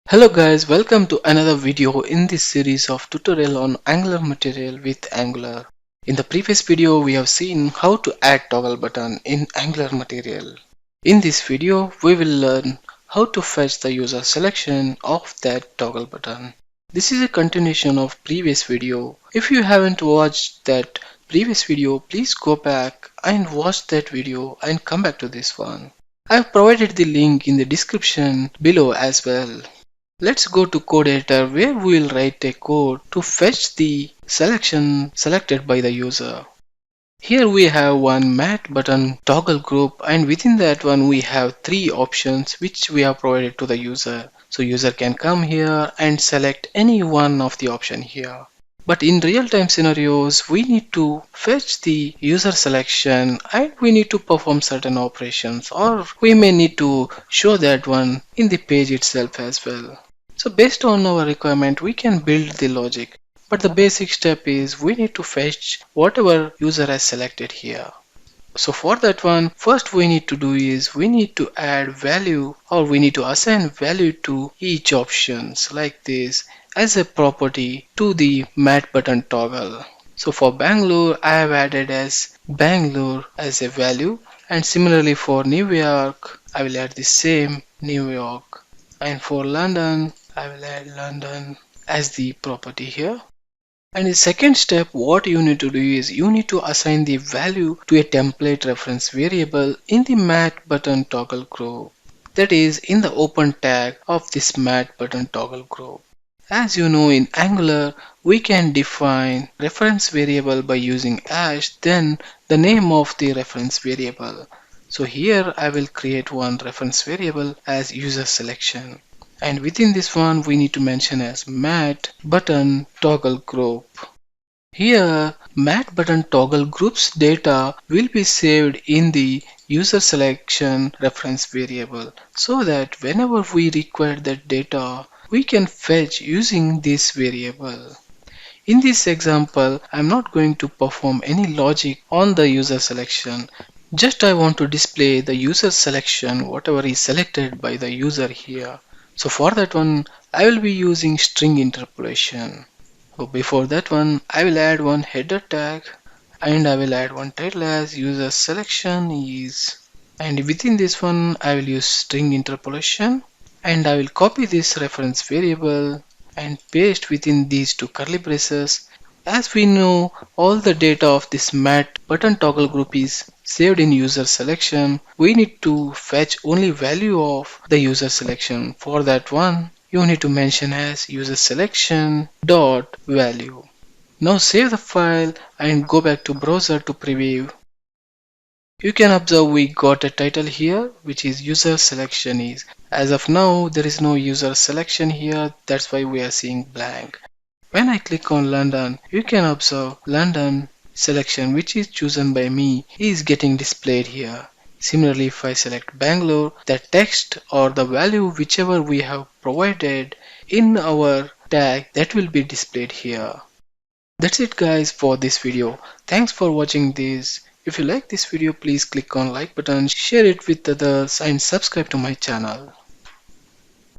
Hello guys, welcome to another video in this series of tutorial on Angular material with Angular. In the previous video we have seen how to add toggle button in Angular material. In this video we will learn how to fetch the user selection of that toggle button. This is a continuation of previous video. If you haven't watched that previous video, please go back and watch that video and come back to this one. I have provided the link in the description below as well. Let's go to code editor where we will write a code to fetch the selection selected by the user. Here we have one mat button toggle group, and within that one we have three options which we have provided to the user. So user can come here and select any one of the option here. But in real-time scenarios, we need to fetch the user selection and we need to perform certain operations, or we may need to show that one in the page itself as well. So based on our requirement, we can build the logic. But the basic step is we need to fetch whatever user has selected here. So for that one, first we need to do is we need to add value, or we need to assign value to each options like this as a property to the mat button toggle. So for Bangalore, I have added as Bangalore as a value, and similarly for New York, I will add the same New York, and for London, I will add London as the property here. And the second step, what you need to do is you need to assign the value to a template reference variable in the mat button toggle group, that is in the open tag of this mat button toggle group. As you know, in Angular we can define reference variable by using # then the name of the reference variable. So here I will create one reference variable as user selection, and within this one we need to mention as mat button toggle group. Here mat button toggle group's data will be saved in the user selection reference variable, so that whenever we require that data we can fetch using this variable. In this example, I'm not going to perform any logic on the user selection. Just I want to display the user selection, whatever is selected by the user here. So for that one, I will be using string interpolation. So before that one, I will add one header tag, and I will add one title as user selection is, and within this one I will use string interpolation, and I will copy this reference variable and paste within these two curly braces. As we know, all the data of this mat button toggle group is saved in user selection. We need to fetch only value of the user selection. For that one, you need to mention as user selection dot value. Now save the file and go back to browser to preview. You can observe we got a title here which is user selection is. As of now there is no user selection here, that's why we are seeing blank. When I click on London, you can observe London selection which is chosen by me is getting displayed here. Similarly, if I select Bangalore, the text or the value whichever we have provided in our tag, that will be displayed here. That's it guys for this video. Thanks for watching this. If you like this video, please click on like button, share it with others and subscribe to my channel.